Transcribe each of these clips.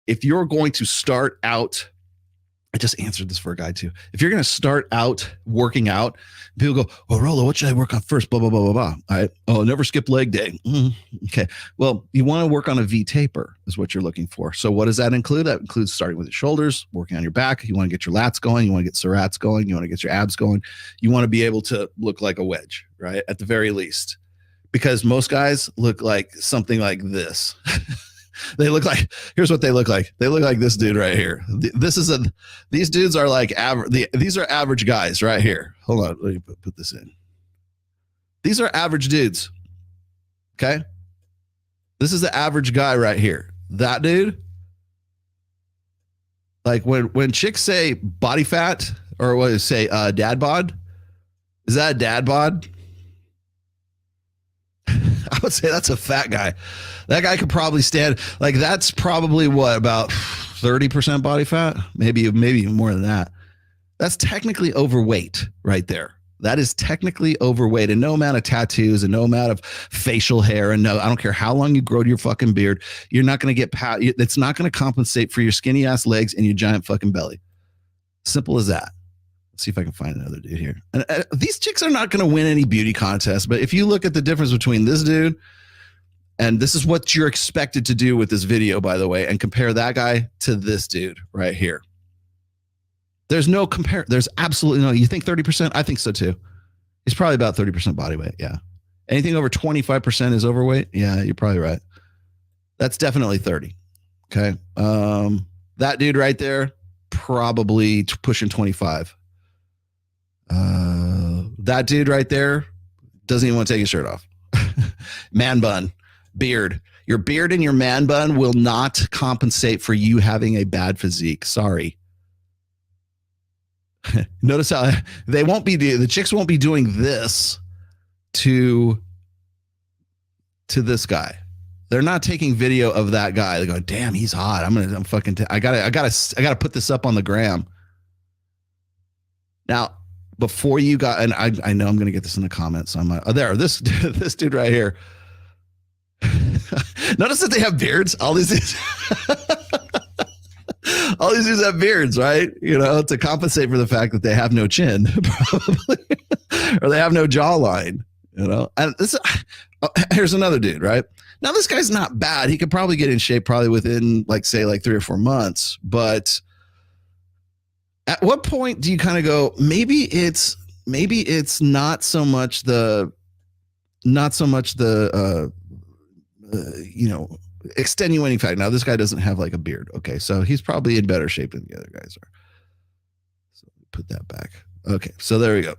if you're going to start out, I just answered this for a guy too. If you're going to start out working out, people go, "Oh, Rolo, what should I work on first?" Blah, blah, blah, blah, blah. All right. Oh, never skip leg day. Okay. Well, you want to work on a V taper is what you're looking for. So what does that include? That includes starting with your shoulders, working on your back. You want to get your lats going. You want to get serrats going. You want to get your abs going. You want to be able to look like a wedge, right? At the very least, because most guys look like something like this. They look like, here's what they look like. They look like this dude right here. These dudes are like average. These are average guys right here. Hold on. Let me put this in. These are average dudes. Okay. This is the average guy right here. That dude. Like when chicks say body fat or what do you say, dad bod? Is that a dad bod? I would say that's a fat guy. That guy could probably stand, like that's probably what, about 30% body fat? Maybe even more than that. That's technically overweight right there. That is technically overweight, and no amount of tattoos and no amount of facial hair and I don't care how long you grow your fucking beard, you're not going to get, it's not going to compensate for your skinny ass legs and your giant fucking belly. Simple as that. See if I can find another dude here. And these chicks are not going to win any beauty contest, but if you look at the difference between this dude, and this is what you're expected to do with this video, by the way, and compare that guy to this dude right here. There's no compare. There's absolutely no. You think 30%? I think so too. He's probably about 30% body weight. Yeah. Anything over 25% is overweight. Yeah, you're probably right. That's definitely 30. Okay. That dude right there, probably pushing 25. That dude right there doesn't even want to take his shirt off. Man bun, beard. Your beard and your man bun will not compensate for you having a bad physique. Sorry. Notice how they won't be, the chicks won't be doing this to this guy. They're not taking video of that guy. They're going, damn, he's hot. I gotta put this up on the gram. Now, before you got, and I know I'm going to get this in the comments. So I'm like, this dude right here. Notice that they have beards. All these dudes have beards, right? You know, to compensate for the fact that they have no chin, probably, or they have no jawline. You know, and here's another dude, right? Now this guy's not bad. He could probably get in shape probably within like 3 or 4 months, but at what point do you kind of go, maybe it's not so much the extenuating fact. Now this guy doesn't have like a beard. Okay. So he's probably in better shape than the other guys are. So put that back. Okay. So there we go.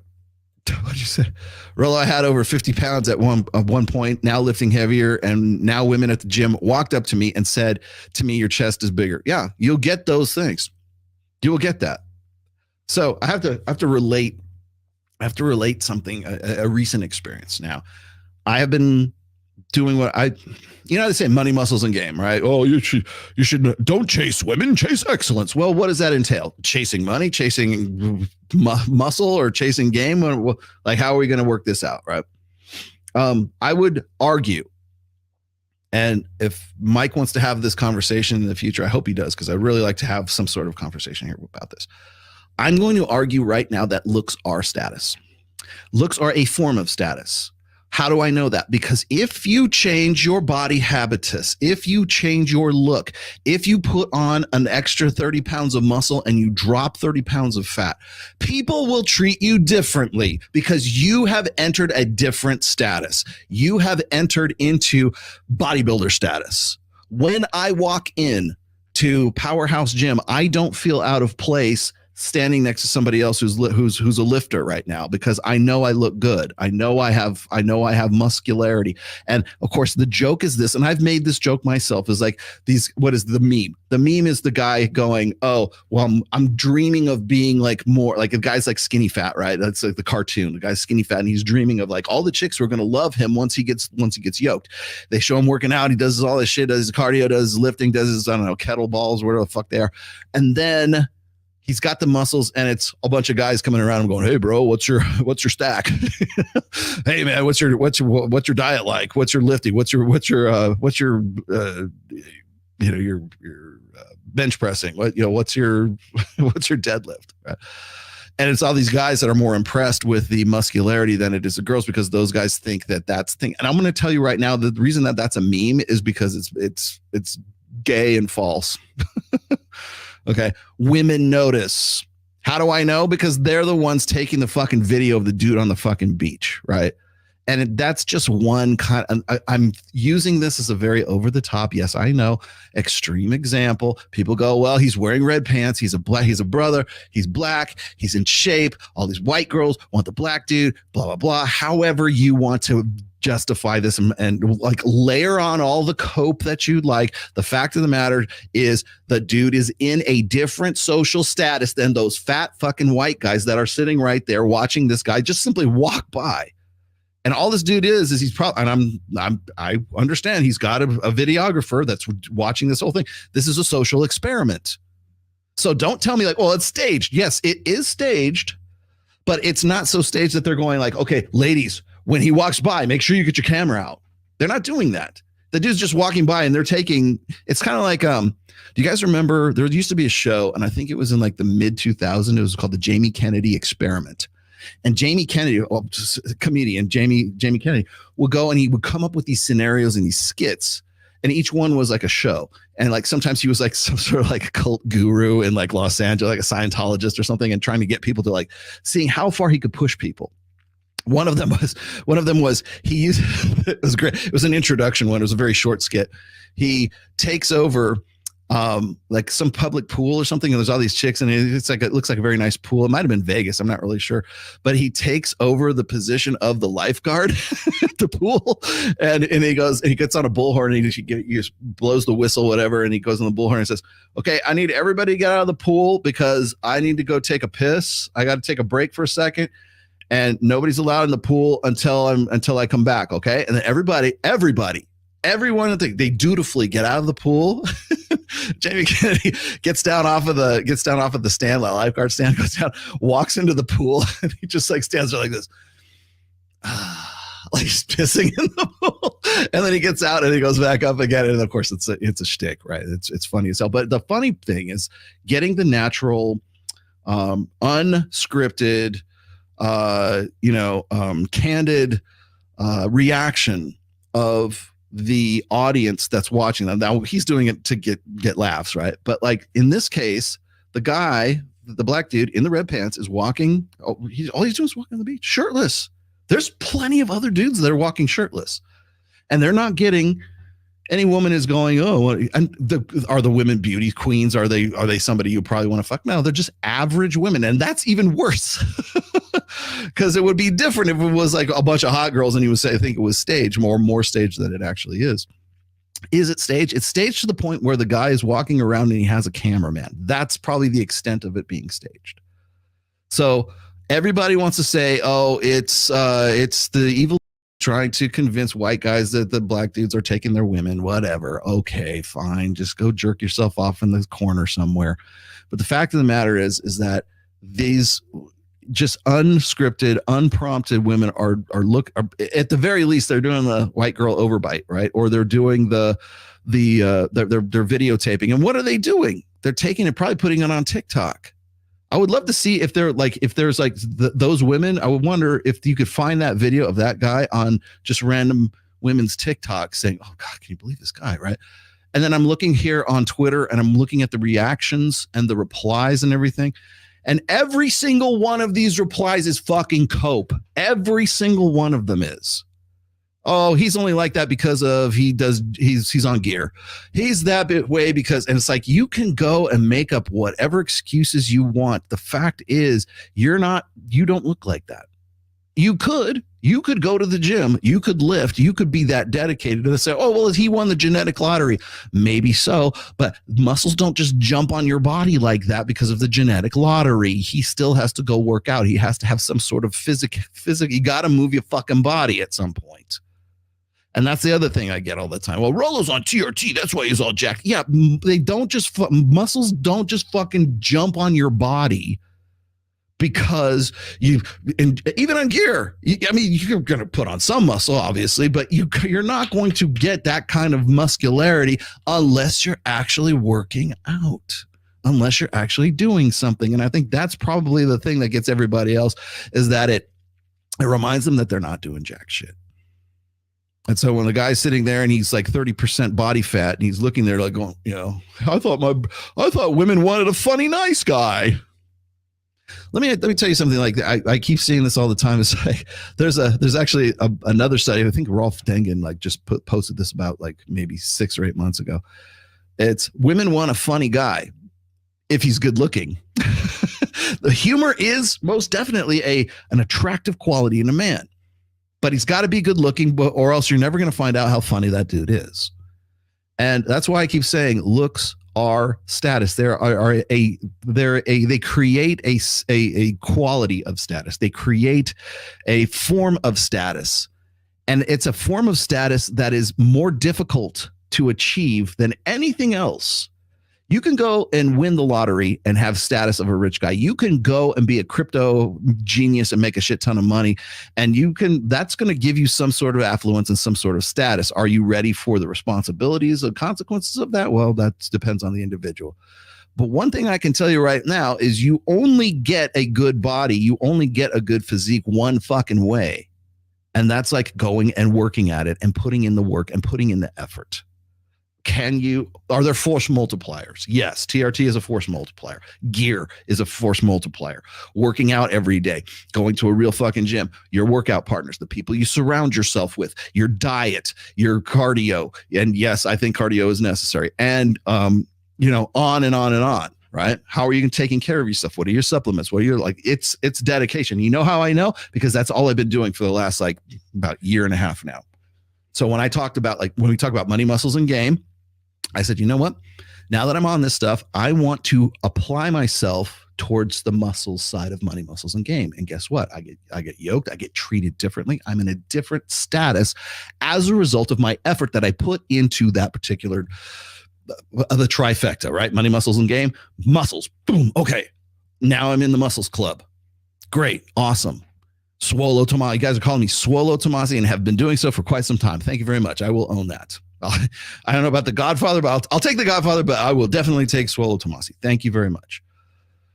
What'd you say? Rolo, I had over 50 pounds at one point, now lifting heavier. And now women at the gym walked up to me and said to me, your chest is bigger. Yeah. You'll get those things. You will get that. So I have to relate something, a recent experience. Now, I have been doing what they say, money, muscles, and game, right? Oh, you should don't chase women, chase excellence. Well, what does that entail? Chasing money, chasing muscle, or chasing game? Like, how are we going to work this out, right? I would argue, and if Mike wants to have this conversation in the future, I hope he does, because I really like to have some sort of conversation here about this. I'm going to argue right now that looks are status. Looks are a form of status. How do I know that? Because if you change your body habitus, if you change your look, if you put on an extra 30 pounds of muscle and you drop 30 pounds of fat, people will treat you differently because you have entered a different status. You have entered into bodybuilder status. When I walk in to Powerhouse Gym, I don't feel out of place standing next to somebody else who's a lifter right now, because I know I look good. I know I have muscularity. And of course the joke is this, and I've made this joke myself, is like what is the meme? The meme is the guy going, oh, well, I'm dreaming of being like more like a guy's like skinny fat, right? That's like the cartoon. The guy's skinny fat and he's dreaming of like all the chicks who are going to love him once he gets yoked. They show him working out. He does all this shit, does his cardio, does his lifting, does his, I don't know, kettlebells, whatever the fuck they are. And then he's got the muscles, and it's a bunch of guys coming around him going, "Hey, bro, what's your stack? Hey, man, what's your diet like? What's your lifting? What's your bench pressing? What's your deadlift? Right? And it's all these guys that are more impressed with the muscularity than it is the girls, because those guys think that that's the thing. And I'm going to tell you right now, the reason that that's a meme is because it's gay and false. Okay. Women notice. How do I know? Because they're the ones taking the fucking video of the dude on the fucking beach. Right. And that's just one kind of, I'm using this as a very over the top, yes, I know, extreme example. People go, well, he's wearing red pants. He's a brother. He's black. He's in shape. All these white girls want the black dude, blah, blah, blah. However you want to justify this and like layer on all the cope that you'd like. The fact of the matter is the dude is in a different social status than those fat fucking white guys that are sitting right there watching this guy just simply walk by. And all this dude is he's probably, and I understand he's got a videographer that's watching this whole thing. This is a social experiment. So don't tell me like, well, it's staged. Yes, it is staged, but it's not so staged that they're going like, okay, ladies, when he walks by, make sure you get your camera out. They're not doing that. The dude's just walking by and they're taking, it's kind of like, do you guys remember there used to be a show, and I think it was in like the mid 2000s. It was called the Jamie Kennedy Experiment. And Jamie Kennedy, comedian Jamie Kennedy, would go and he would come up with these scenarios and these skits, and each one was like a show. And like sometimes he was like some sort of like a cult guru in like Los Angeles, like a Scientologist or something, and trying to get people to like seeing how far he could push people. One of them was he used it was great. It was an introduction one. It was a very short skit. He takes over like some public pool or something, and there's all these chicks, and it looks like a very nice pool. It might have been Vegas, I'm not really sure, but he takes over the position of the lifeguard at the pool, and he gets on a bullhorn, and he just blows the whistle, whatever, and he goes on the bullhorn and says, okay, I need everybody to get out of the pool because I need to go take a piss. I got to take a break for a second, and nobody's allowed in the pool until I come back, okay? And then everyone, they dutifully get out of the pool. Jamie Kennedy gets down off of the stand, the lifeguard stand, goes down, walks into the pool, and he just like stands there like this, like he's pissing in the pool. And then he gets out and he goes back up again. And of course, it's a shtick, right? It's funny as hell. But the funny thing is getting the natural, unscripted, candid reaction of the audience that's watching them. Now he's doing it to get laughs, right? But like in this case, the guy, the black dude in the red pants is walking. All he's doing is walking on the beach shirtless. There's plenty of other dudes that are walking shirtless, and they're not getting. Any woman is going, oh, are the women beauty queens? Are they somebody you probably want to fuck? No, they're just average women, and that's even worse. Because it would be different if it was like a bunch of hot girls and you would say, I think it was staged, more staged than it actually is. Is it staged? It's staged to the point where the guy is walking around and he has a cameraman. That's probably the extent of it being staged. So everybody wants to say, oh, it's the evil trying to convince white guys that the black dudes are taking their women, whatever. Okay, fine. Just go jerk yourself off in the corner somewhere. But the fact of the matter is that these just unscripted, unprompted women are at the very least, they're doing the white girl overbite, right? Or they're doing they're videotaping. And what are they doing? They're taking it, probably putting it on TikTok. I would love to see if there's those women. I would wonder if you could find that video of that guy on just random women's TikTok saying, oh God, can you believe this guy? Right. And then I'm looking here on Twitter and I'm looking at the reactions and the replies and everything. And every single one of these replies is fucking cope. Every single one of them is. Oh, he's only like that because he's on gear. He's that way because, and it's like, you can go and make up whatever excuses you want. The fact is you don't look like that. You could go to the gym, you could lift, you could be that dedicated to say, oh, well, he won the genetic lottery. Maybe so, but muscles don't just jump on your body like that because of the genetic lottery. He still has to go work out. He has to have some sort of physique. You got to move your fucking body at some point. And that's the other thing I get all the time. Well, Rollo's on TRT. That's why he's all jacked. Yeah, muscles don't just fucking jump on your body because and even on gear, I mean, you're going to put on some muscle, obviously, but you're not going to get that kind of muscularity unless you're actually working out, unless you're actually doing something. And I think that's probably the thing that gets everybody else, is that it reminds them that they're not doing jack shit. And so when the guy's sitting there and he's like 30% body fat and he's looking there like going, I thought women wanted a funny, nice guy. Let me tell you something. Like I keep seeing this all the time. It's like there's actually another study. I think Rolf Dengen like just posted this about like maybe 6 or 8 months ago. It's women want a funny guy if he's good looking. The humor is most definitely an attractive quality in a man, but he's got to be good looking, or else you're never going to find out how funny that dude is. And that's why I keep saying looks are status. They create a quality of status. They create a form of status, and it's a form of status that is more difficult to achieve than anything else. You can go and win the lottery and have status of a rich guy. You can go and be a crypto genius and make a shit ton of money. And that's going to give you some sort of affluence and some sort of status. Are you ready for the responsibilities and consequences of that? Well, that depends on the individual. But one thing I can tell you right now is you only get a good body. You only get a good physique one fucking way. And that's like going and working at it and putting in the work and putting in the effort. Are there force multipliers? Yes. TRT is a force multiplier. Gear is a force multiplier. Working out every day, going to a real fucking gym, your workout partners, the people you surround yourself with, your diet, your cardio. And yes, I think cardio is necessary. And, on and on and on, right? How are you taking care of yourself? What are your supplements? What are your, it's dedication. You know how I know? Because that's all I've been doing for the last about year and a half now. So when we talk about money, muscles, and game, I said, you know what? Now that I'm on this stuff, I want to apply myself towards the muscles side of money, muscles, and game. And guess what? I get yoked. I get treated differently. I'm in a different status as a result of my effort that I put into that particular, the trifecta, right? Money, muscles, and game. Muscles. Boom. Okay. Now I'm in the muscles club. Great. Awesome. Swolo Tomasi. You guys are calling me Swolo Tomasi and have been doing so for quite some time. Thank you very much. I will own that. I don't know about the Godfather, but I'll take the Godfather, but I will definitely take Swolo Tomasi. Thank you very much.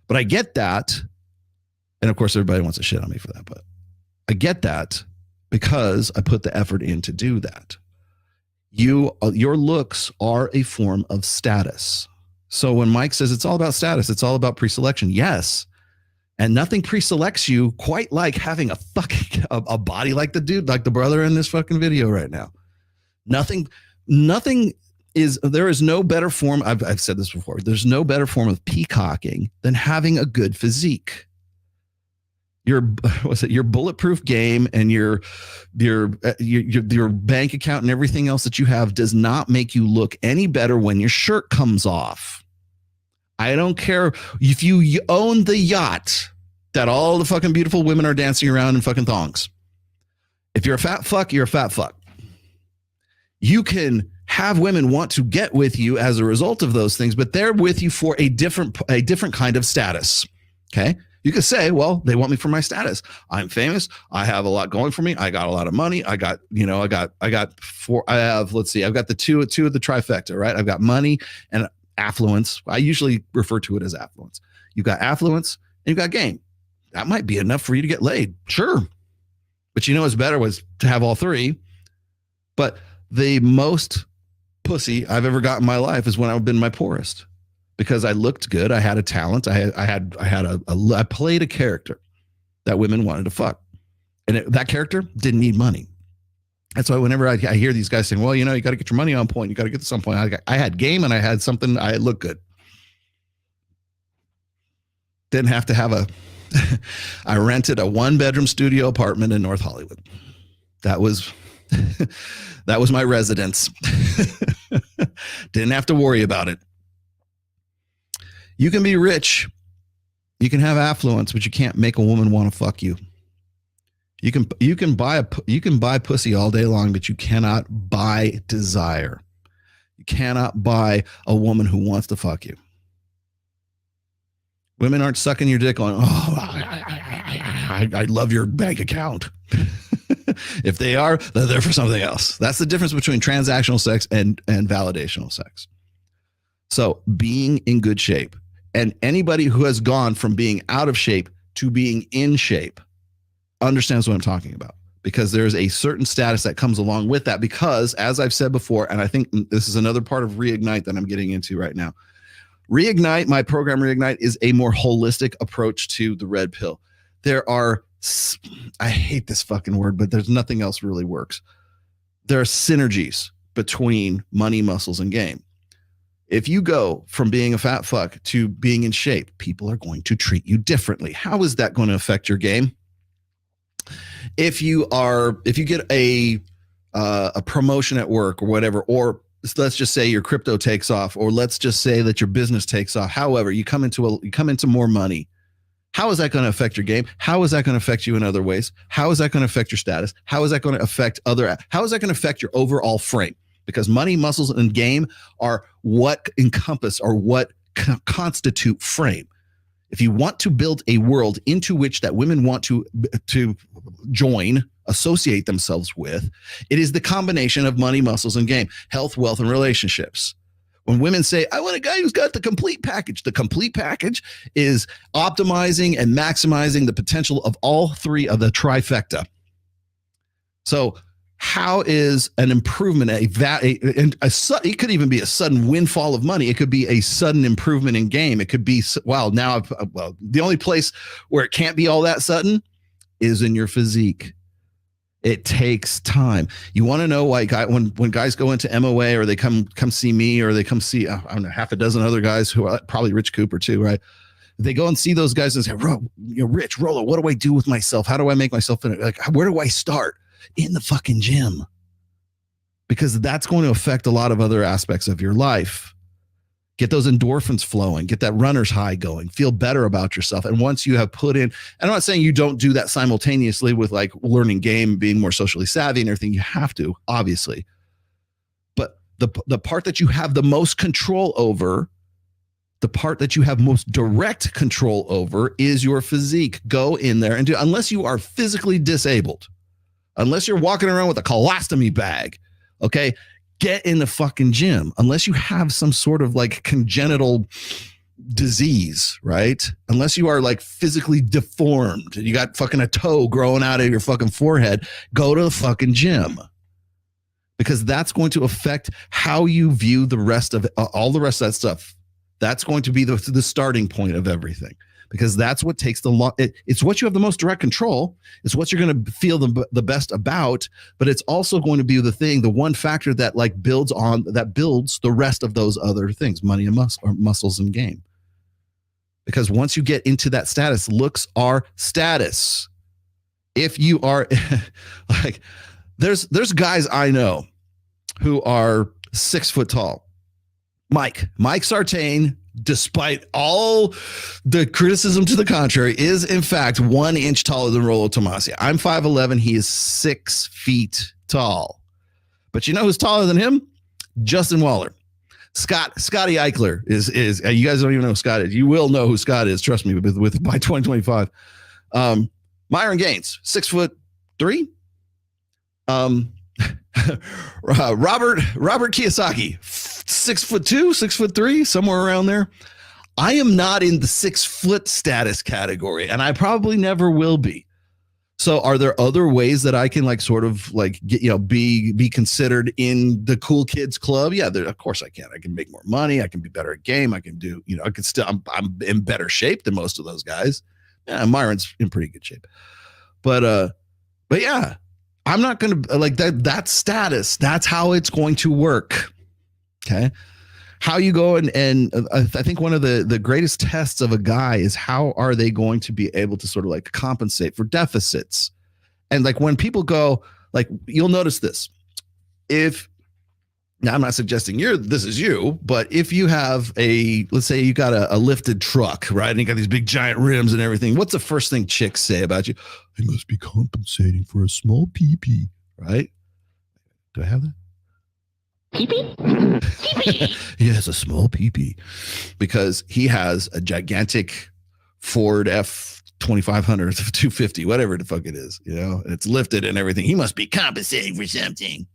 But I get that. And of course, everybody wants to shit on me for that, but I get that because I put the effort in to do that. Your looks are a form of status. So when Mike says it's all about status, it's all about pre-selection. Yes. And nothing pre-selects you quite like having a body like the dude, like the brother in this fucking video right now. There is no better form. I've said this before. There's no better form of peacocking than having a good physique. Your bulletproof game and your bank account and everything else that you have does not make you look any better when your shirt comes off. I don't care if you own the yacht that all the fucking beautiful women are dancing around in fucking thongs. If you're a fat fuck, you're a fat fuck. You can have women want to get with you as a result of those things, but they're with you for a different kind of status. Okay. You could say, well, they want me for my status. I'm famous. I have a lot going for me. I got a lot of money. I've got the two of the trifecta, right? I've got money and affluence. I usually refer to it as affluence. You've got affluence and you've got game. That might be enough for you to get laid. Sure. But what's better was to have all three. But the most pussy I've ever got in my life is when I've been my poorest, because I looked good. I had a talent. I played a character that women wanted to fuck. And that character didn't need money. That's why whenever I hear these guys saying, well, you got to get your money on point. You got to get to some point. I had game and I had something. I looked good. Didn't have to have I rented a 1-bedroom studio apartment in North Hollywood. That was my residence. Didn't have to worry about it. You can be rich. You can have affluence, but you can't make a woman want to fuck you. You can buy pussy all day long, but you cannot buy desire. You cannot buy a woman who wants to fuck you. Women aren't sucking your dick on, oh, I love your bank account. If they are, they're there for something else. That's the difference between transactional sex and validational sex. So being in good shape, and anybody who has gone from being out of shape to being in shape understands what I'm talking about, because there's a certain status that comes along with that. Because as I've said before, and I think this is another part of Reignite that I'm getting into right now. Reignite, my program Reignite, is a more holistic approach to the red pill. There are, I hate this fucking word, but there's nothing else really works. There are synergies between money, muscles, and game. If you go from being a fat fuck to being in shape, people are going to treat you differently. How is that going to affect your game? If you get a promotion at work or whatever, or let's just say your crypto takes off, or let's just say that your business takes off. However, you come into more money. How is that going to affect your game? How is that going to affect you in other ways? How is that going to affect your status? How is that going to affect how is that going to affect your overall frame? Because money, muscles, and game are what encompass or what constitute frame. If you want to build a world into which that women want to join, associate themselves with, it is the combination of money, muscles, and game, health, wealth, and relationships. When women say, I want a guy who's got the complete package is optimizing and maximizing the potential of all three of the trifecta. So how is an improvement, it could even be a sudden windfall of money. It could be a sudden improvement in game. It could be, wow, now, the only place where it can't be all that sudden is in your physique. It takes time. You want to know why when guys go into MOA, or they come see me, or they come see, I don't know, half a dozen other guys who are probably Rich Cooper too, right? They go and see those guys and say, Rich, Rollo, what do I do with myself? How do I make myself, like, where do I start? In the fucking gym. Because that's going to affect a lot of other aspects of your life. Get those endorphins flowing, get that runner's high going, feel better about yourself. And once you have put in, I'm not saying you don't do that simultaneously with like learning game, being more socially savvy and everything. You have to, obviously. But the part that you have the most control over, the part that you have most direct control over, is your physique. Go in there and do, unless you are physically disabled, unless you're walking around with a colostomy bag, okay, get in the fucking gym. Unless you have some sort of like congenital disease, right? Unless you are like physically deformed, you got fucking a toe growing out of your fucking forehead, go to the fucking gym. Because that's going to affect how you view the rest of all the rest of that stuff. That's going to be the starting point of everything. Because that's what takes it's what you have the most direct control. It's what you're going to feel the best about, but it's also going to be the one factor that like builds the rest of those other things, money and muscles and game. Because once you get into that status, looks are status. If you are like, there's guys I know who are 6 foot tall. Mike Sartain, despite all the criticism to the contrary, is in fact 1 inch taller than Rollo Tomassi. I'm 5'11". He is 6 feet tall. But you know who's taller than him? Justin Waller. Scotty Eichler is you guys don't even know who Scott is. You will know who Scott is. Trust me, with by 2025. Myron Gaines, 6'3". Robert Kiyosaki, 6'2", 6'3", somewhere around there. I am not in the 6 foot status category, and I probably never will be. So are there other ways that I can like sort of like get, be considered in the cool kids club? Yeah, of course I can. I can make more money. I can be better at game. I can do, I can still, I'm in better shape than most of those guys. Yeah, Myron's in pretty good shape. But yeah, I'm not going to like that status. That's how it's going to work. Okay. How you go and I think one of the greatest tests of a guy is how are they going to be able to sort of like compensate for deficits. And like when people go, like, you'll notice this. Now I'm not suggesting this is you, but if you have let's say you got a lifted truck, right? And you got these big giant rims and everything. What's the first thing chicks say about you? I must be compensating for a small pee-pee, right? Do I have that? Pee-pee? Pee-pee. He has a small pee-pee because he has a gigantic Ford F-2500, 250, whatever the fuck it is, and it's lifted and everything. He must be compensating for something.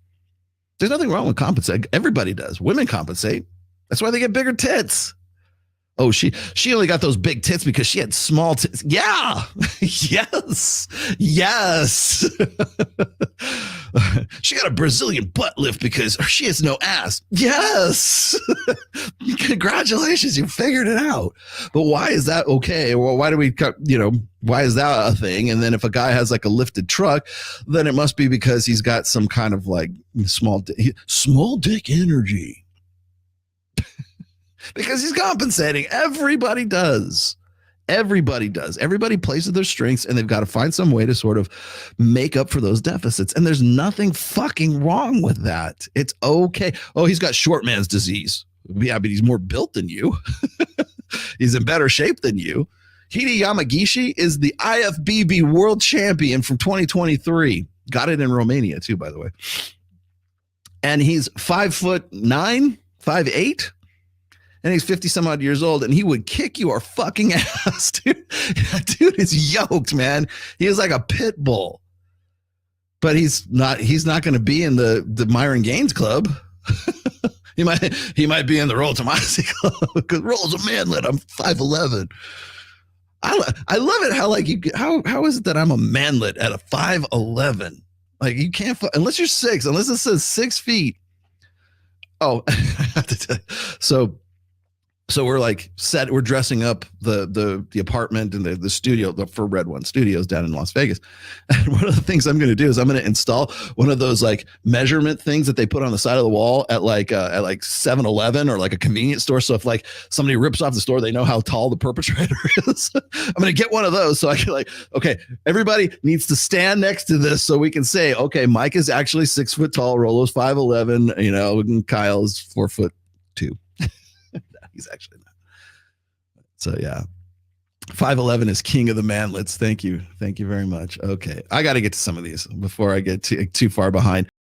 There's nothing wrong with compensate. Everybody does. Women compensate. That's why they get bigger tits. Oh, she only got those big tits because she had small tits. Yeah. Yes. She got a Brazilian butt lift because she has no ass. Yes. Congratulations, you figured it out. But why is that okay? Well, why do we why is that a thing? And then if a guy has like a lifted truck, then it must be because he's got some kind of like small dick energy. Because he's compensating. Everybody does. Everybody plays to their strengths, and they've got to find some way to sort of make up for those deficits. And there's nothing fucking wrong with that. It's okay. Oh, he's got short man's disease. Yeah, but he's more built than you. He's in better shape than you. Hide Yamagishi is the IFBB world champion from 2023. Got it in Romania too, by the way. And he's 5'9", 5'8". And he's 50 some odd years old, and he would kick your fucking ass, dude. Dude is yoked, man. He is like a pit bull. But he's not going to be in the Myron Gaines Club. he might be in the Roll Tomasi Club because Roll's a manlet. I'm 5'11". I love it how how is it that I'm a manlet at a 5'11"? Like you can't unless you're 6, unless it says 6 feet. Oh, I have to tell you. So we're like we're dressing up the apartment and the studio for Red One Studios down in Las Vegas. And one of the things I'm going to do is I'm going to install one of those like measurement things that they put on the side of the wall at like 7-Eleven or like a convenience store. So if like somebody rips off the store, they know how tall the perpetrator is. I'm going to get one of those so I can like, okay, everybody needs to stand next to this so we can say, okay, Mike is actually 6 foot tall, Rolo's 5'11", and Kyle's 4'2". He's actually not. So yeah, 5'11" is king of the manlets. Thank you very much. Okay, I got to get to some of these before I get too far behind.